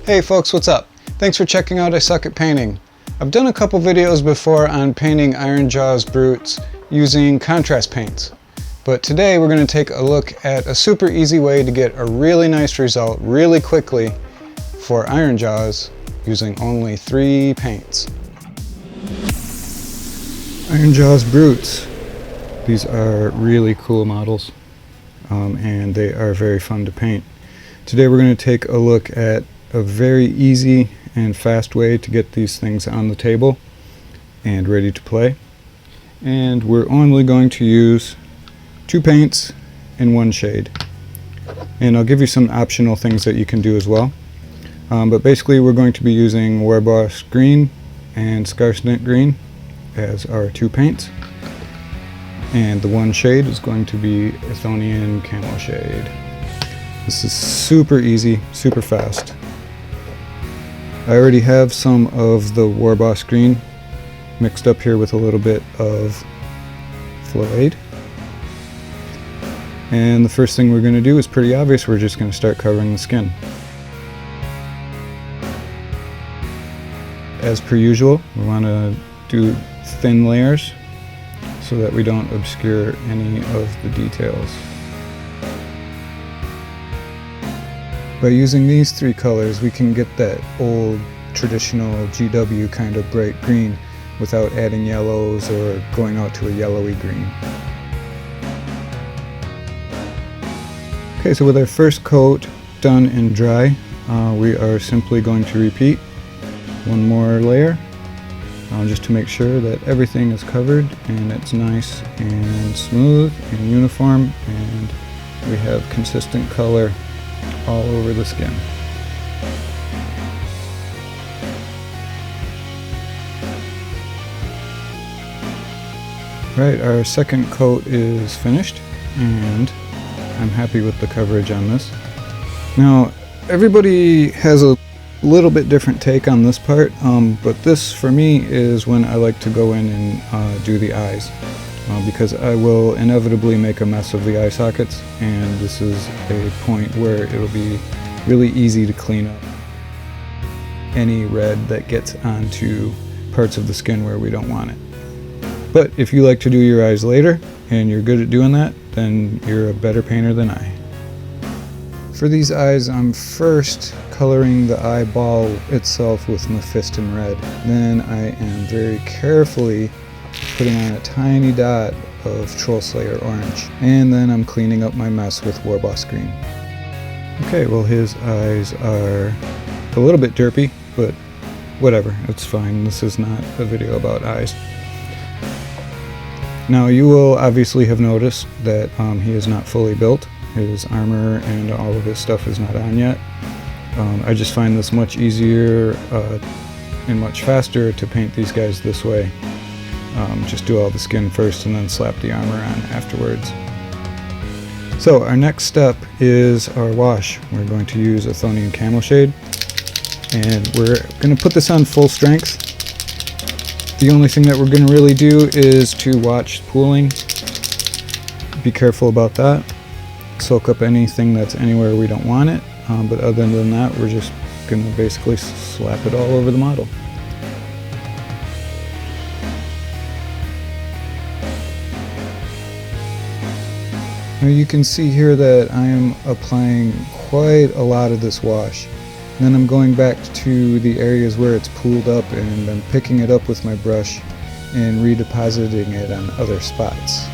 Hey folks, what's up? Thanks for checking out I Suck at Painting. I've done a couple videos before on painting Ironjawz brutes using contrast paints. But today we're going to take a look at a super easy way to get a really nice result really quickly for Ironjawz using only 3 paints. Ironjawz brutes. These are really cool models and they are very fun to paint. Today we're going to take a look at a very easy and fast way to get these things on the table and ready to play. And we're only going to use 2 paints in 1 shade. And I'll give you some optional things that you can do as well. But basically we're going to be using Orruk green and Scarsnet green as our 2 paints. And the 1 shade is going to be Athonian Camo shade. This is super easy, super fast. I already have some of the Orruk green mixed up here with a little bit of Floyd. And the first thing we're going to do is pretty obvious. We're just going to start covering the skin. As per usual, we want to do thin layers so that we don't obscure any of the details. By using these 3 colors, we can get that old traditional GW kind of bright green without adding yellows or going out to a yellowy green. Okay, so with our first coat done and dry, we are simply going to repeat 1 more layer just to make sure that everything is covered and it's nice and smooth and uniform and we have consistent color all over the skin. Right, our second coat is finished and I'm happy with the coverage on this. Now, everybody has a little bit different take on this part, but this for me is when I like to go in and do the eyes. Because I will inevitably make a mess of the eye sockets, and this is a point where it'll be really easy to clean up any red that gets onto parts of the skin where we don't want it. But if you like to do your eyes later and you're good at doing that, then you're a better painter than I. For these eyes, I'm first coloring the eyeball itself with Mephiston red. Then I am very carefully putting on a tiny dot of Troll Slayer orange. And then I'm cleaning up my mess with Orruk green. Okay, well his eyes are a little bit derpy, but whatever, it's fine. This is not a video about eyes. Now you will obviously have noticed that he is not fully built. His armor and all of his stuff is not on yet. I just find this much easier and much faster to paint these guys this way. Just do all the skin first and then slap the armor on afterwards. So our next step is our wash. We're going to use Athonian Camo shade and we're going to put this on full strength. The only thing that we're going to really do is to watch pooling. Be careful about that. Soak up anything that's anywhere we don't want it, but other than that we're just going to basically slap it all over the model. Now you can see here that I am applying quite a lot of this wash. Then I'm going back to the areas where it's pooled up and I'm picking it up with my brush and redepositing it on other spots.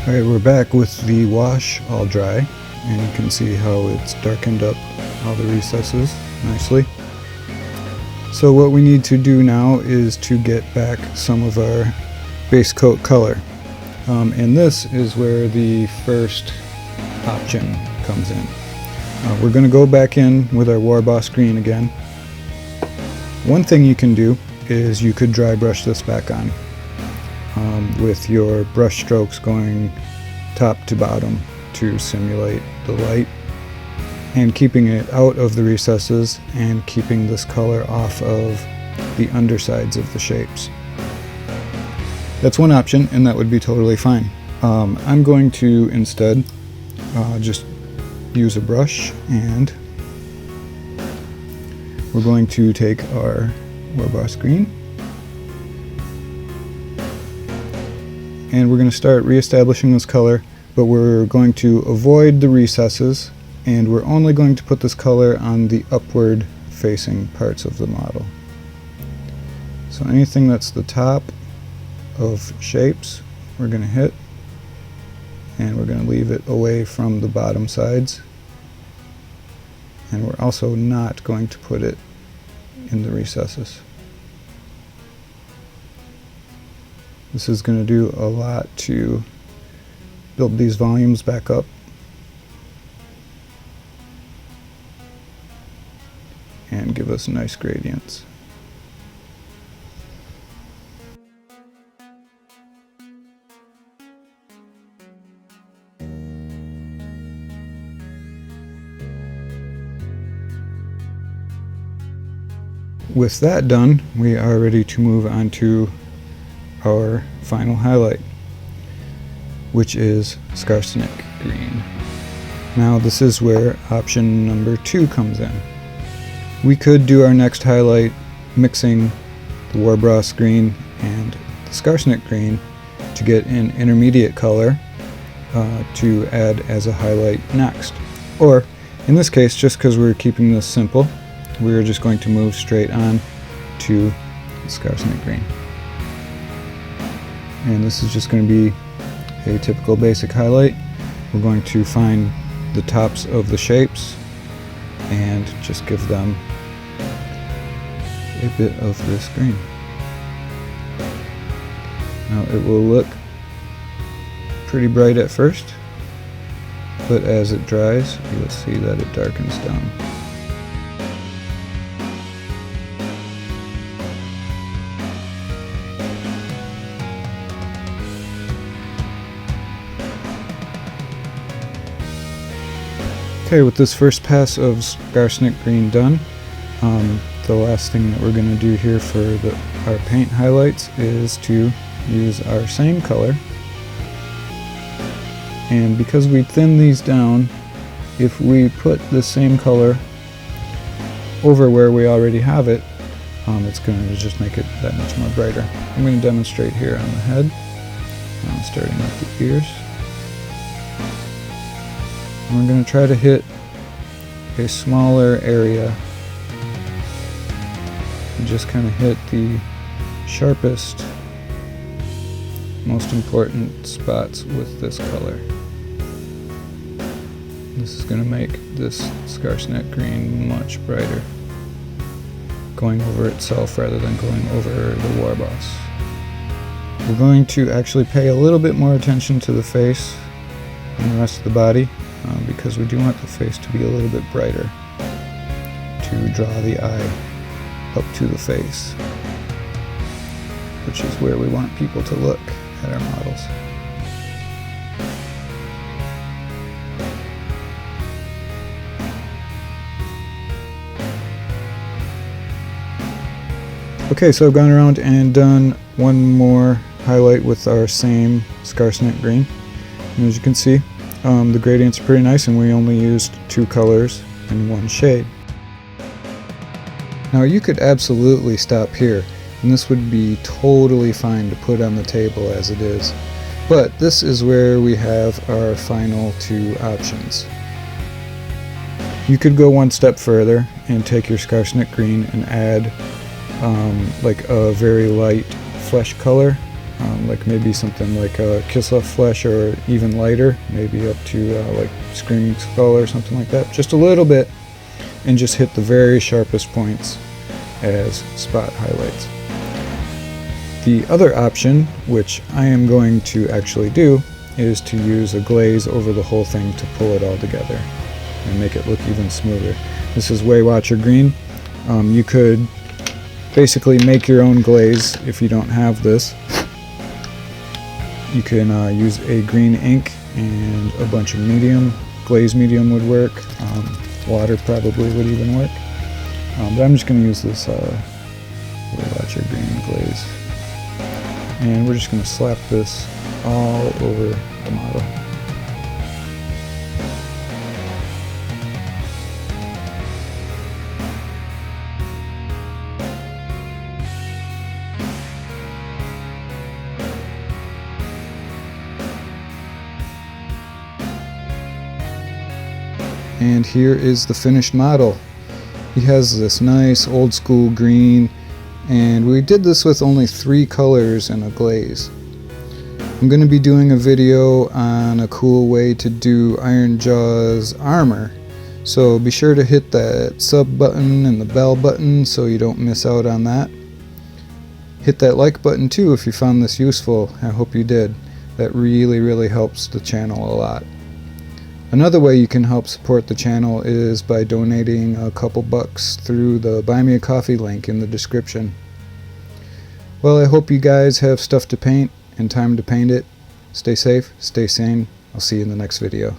Alright, we're back with the wash all dry and you can see how it's darkened up all the recesses nicely. So what we need to do now is to get back some of our base coat color. And this is where the first option comes in. We're going to go back in with our Orruk green again. One thing you can do is you could dry brush this back on with your brush strokes going top to bottom to simulate the light, and keeping it out of the recesses and keeping this color off of the undersides of the shapes. That's one option, and that would be totally fine. I'm going to instead just use a brush, and we're going to take our Orruk green and we're going to start reestablishing this color, but we're going to avoid the recesses, and we're only going to put this color on the upward facing parts of the model. So anything that's the top of shapes we're going to hit, and we're going to leave it away from the bottom sides, and we're also not going to put it in the recesses. This is going to do a lot to build these volumes back up and give us nice gradients. With that done, we are ready to move on to our final highlight, which is Skarsnik green. Now this is where option number 2 comes in. We could do our next highlight mixing the Orruk green and the Skarsnik green to get an intermediate color to add as a highlight next. Or in this case, just because we're keeping this simple, we're just going to move straight on to the Skarsnik green. And this is just going to be a typical basic highlight. We're going to find the tops of the shapes and just give them a bit of this green. Now it will look pretty bright at first, but as it dries, you'll see that it darkens down. Okay, with this first pass of Skarsnik green done, the last thing that we're going to do here for our paint highlights is to use our same color. And because we thin these down, if we put the same color over where we already have it, it's going to just make it that much more brighter. I'm going to demonstrate here on the head, starting with the ears. And we're going to try to hit a smaller area and just kind of hit the sharpest, most important spots with this color. This is going to make this Skarsnik green much brighter, going over itself rather than going over the Orruk. We're going to actually pay a little bit more attention to the face and the rest of the body, because we do want the face to be a little bit brighter to draw the eye up to the face, which is where we want people to look at our models. Okay, so I've gone around and done one more highlight with our same Skarsnik green. And as you can see, the gradients are pretty nice, and we only used 2 colors in one shade. Now you could absolutely stop here, and this would be totally fine to put on the table as it is. But this is where we have our final 2 options. You could go one step further and take your Skarsnik green and add like a very light flesh color, like maybe something like a Kislev flesh, or even lighter, maybe up to like Screaming Skull or something like that, just a little bit, and just hit the very sharpest points as spot highlights. The other option, which I am going to actually do, is to use a glaze over the whole thing to pull it all together and make it look even smoother. This is Waywatcher green. You could basically make your own glaze if you don't have this. You can use a green ink and a bunch of medium. Glaze medium would work. Water probably would even work. But I'm just going to use this Waywatcher green glaze. And we're just going to slap this all over the model. And here is the finished model. He has this nice old school green, and we did this with only 3 colors and a glaze. I'm going to be doing a video on a cool way to do Ironjawz armor, so be sure to hit that sub button and the bell button so you don't miss out on that. Hit that like button too if you found this useful. I hope you did. That really helps the channel a lot. Another way you can help support the channel is by donating a couple bucks through the Buy Me a Coffee link in the description. Well, I hope you guys have stuff to paint and time to paint it. Stay safe, stay sane. I'll see you in the next video.